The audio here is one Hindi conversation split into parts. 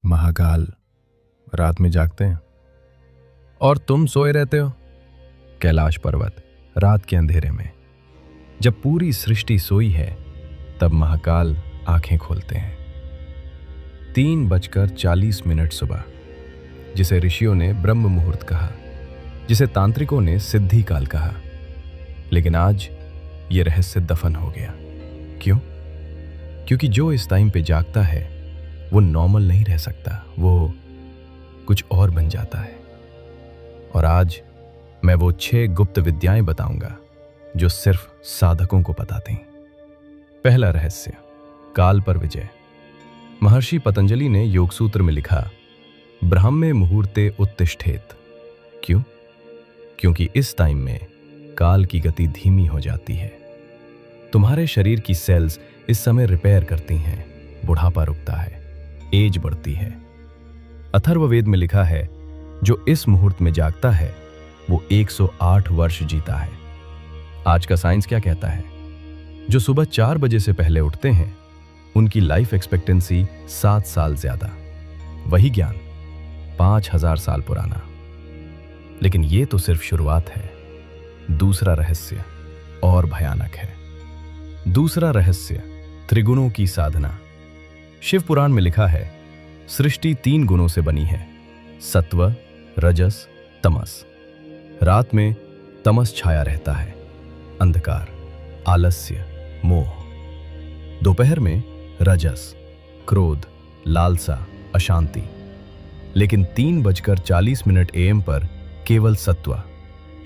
महाकाल रात में जागते हैं और तुम सोए रहते हो। कैलाश पर्वत रात के अंधेरे में जब पूरी सृष्टि सोई है तब महाकाल आंखें खोलते हैं। 3:40 सुबह, जिसे ऋषियों ने ब्रह्म मुहूर्त कहा, जिसे तांत्रिकों ने सिद्धि काल कहा, लेकिन आज ये रहस्य दफन हो गया। क्यों? क्योंकि जो इस टाइम पे जागता है वो नॉर्मल नहीं रह सकता, वो कुछ और बन जाता है। और आज मैं वो 6 गुप्त विद्याएं बताऊंगा जो सिर्फ साधकों को पता थीं। पहला रहस्य, काल पर विजय। महर्षि पतंजलि ने योग सूत्र में लिखा, ब्राह्मे मुहूर्ते उत्तिष्ठेत। क्यों? क्योंकि इस टाइम में काल की गति धीमी हो जाती है। तुम्हारे शरीर की सेल्स इस समय रिपेयर करती हैं, बुढ़ापा रुकता है, एज बढ़ती है। अथर्ववेद में लिखा है, जो इस मुहूर्त में जागता है वो 108 वर्ष जीता है। आज का साइंस क्या कहता है? जो सुबह 4 बजे से पहले उठते हैं उनकी लाइफ एक्सपेक्टेंसी 7 साल ज्यादा। वही ज्ञान 5000 साल पुराना। लेकिन ये तो सिर्फ शुरुआत है। दूसरा रहस्य और भयानक है। दूसरा रहस्य, त्रिगुणों की साधना। शिव पुराण में लिखा है, सृष्टि 3 गुणों से बनी है, सत्व, रजस, तमस। रात में तमस छाया रहता है, अंधकार, आलस्य, मोह। दोपहर में रजस, क्रोध, लालसा, अशांति। लेकिन 3:40 AM पर केवल सत्व,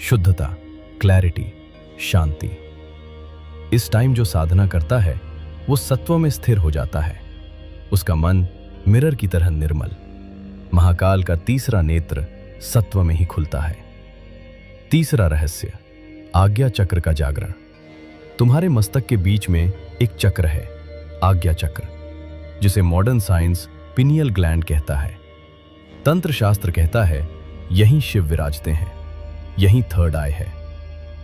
शुद्धता, क्लैरिटी, शांति। इस टाइम जो साधना करता है वो सत्व में स्थिर हो जाता है। उसका मन मिरर की तरह निर्मल। महाकाल का तीसरा नेत्र सत्व में ही खुलता है। तीसरा रहस्य, आज्ञा चक्र का जागरण। तुम्हारे मस्तक के बीच में एक चक्र है, आज्ञा चक्र, जिसे मॉडर्न साइंस पिनियल ग्लैंड कहता है। तंत्र शास्त्र कहता है यहीं शिव विराजते हैं, यहीं थर्ड आई है।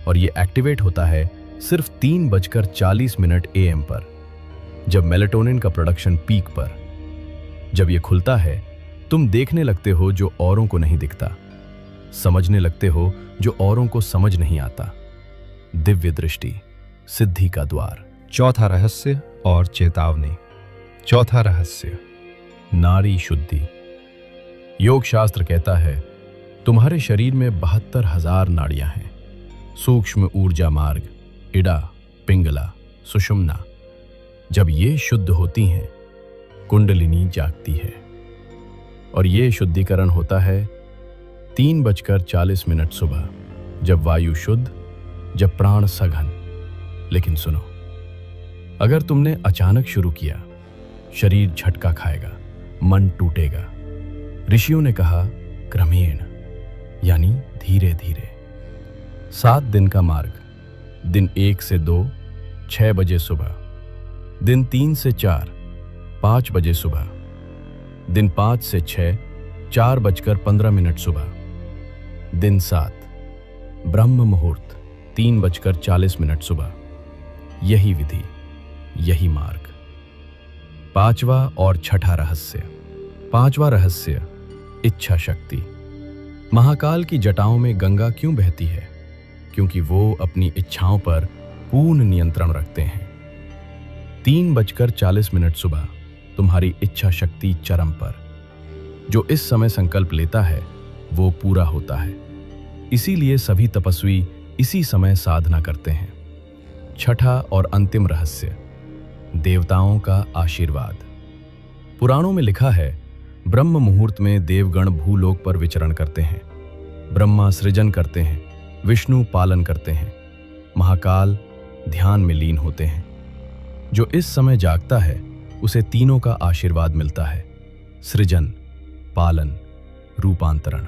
और यह एक्टिवेट होता है सिर्फ 3:40 AM पर, जब मेलेटोनिन का प्रोडक्शन पीक पर। जब यह खुलता है तुम देखने लगते हो जो औरों को नहीं दिखता, समझने लगते हो जो औरों को समझ नहीं आता। दिव्य दृष्टि, सिद्धि का द्वार। चौथा रहस्य और चेतावनी। चौथा रहस्य, नारी शुद्धि। योग शास्त्र कहता है तुम्हारे शरीर में 72,000 नाड़ियां हैं। सूक्ष्म ऊर्जा मार्ग, इड़ा, पिंगला, सुषुम्ना। जब ये शुद्ध होती हैं कुंडलिनी जागती है। और ये शुद्धिकरण होता है 3:40 सुबह, जब वायु शुद्ध, जब प्राण सघन। लेकिन सुनो, अगर तुमने अचानक शुरू किया, शरीर झटका खाएगा, मन टूटेगा। ऋषियों ने कहा क्रमेण, यानी धीरे धीरे। 7 दिन का मार्ग। दिन 1 से 2, 6 बजे सुबह। दिन 3 से 4, 5 बजे सुबह। दिन 5 से 6, 4:15 सुबह। दिन 7, ब्रह्म मुहूर्त, 3:40 सुबह। यही विधि, यही मार्ग। 5वां और छठा रहस्य। 5वां रहस्य, इच्छा शक्ति। महाकाल की जटाओं में गंगा क्यों बहती है? क्योंकि वो अपनी इच्छाओं पर पूर्ण नियंत्रण रखते हैं। 3:40 सुबह तुम्हारी इच्छा शक्ति चरम पर। जो इस समय संकल्प लेता है वो पूरा होता है। इसीलिए सभी तपस्वी इसी समय साधना करते हैं। छठा और अंतिम रहस्य, देवताओं का आशीर्वाद। पुराणों में लिखा है, ब्रह्म मुहूर्त में देवगण भूलोक पर विचरण करते हैं। ब्रह्मा सृजन करते हैं, विष्णु पालन करते हैं, महाकाल ध्यान में लीन होते हैं। जो इस समय जागता है उसे तीनों का आशीर्वाद मिलता है, सृजन, पालन, रूपांतरण।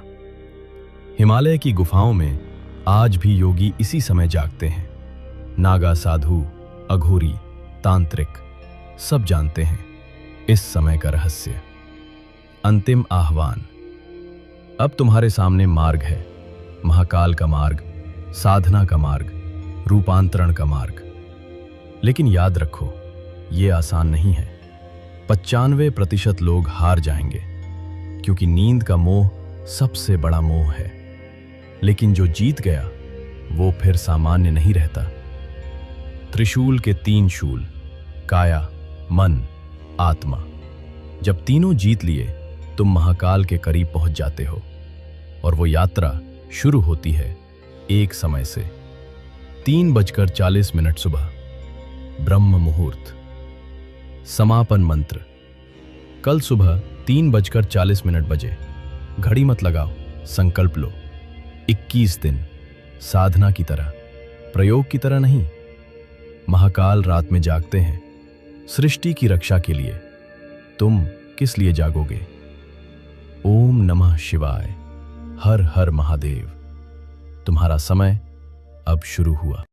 हिमालय की गुफाओं में आज भी योगी इसी समय जागते हैं। नागा साधु, अघोरी, तांत्रिक सब जानते हैं इस समय का रहस्य। अंतिम आह्वान। अब तुम्हारे सामने मार्ग है, महाकाल का मार्ग, साधना का मार्ग, रूपांतरण का मार्ग। लेकिन याद रखो, ये आसान नहीं है। 95% लोग हार जाएंगे, क्योंकि नींद का मोह सबसे बड़ा मोह है। लेकिन जो जीत गया वो फिर सामान्य नहीं रहता। त्रिशूल के 3 शूल, काया, मन, आत्मा, जब तीनों जीत लिए तुम महाकाल के करीब पहुंच जाते हो और वो यात्रा शुरू होती है एक समय से। 3:40 सुबह, ब्रह्म मुहूर्त। समापन मंत्र। कल सुबह 3:40 बजे। घड़ी मत लगाओ, संकल्प लो। 21 दिन, साधना की तरह, प्रयोग की तरह नहीं। महाकाल रात में जागते हैं सृष्टि की रक्षा के लिए। तुम किस लिए जागोगे? ओम नमः शिवाय। हर हर महादेव। तुम्हारा समय अब शुरू हुआ।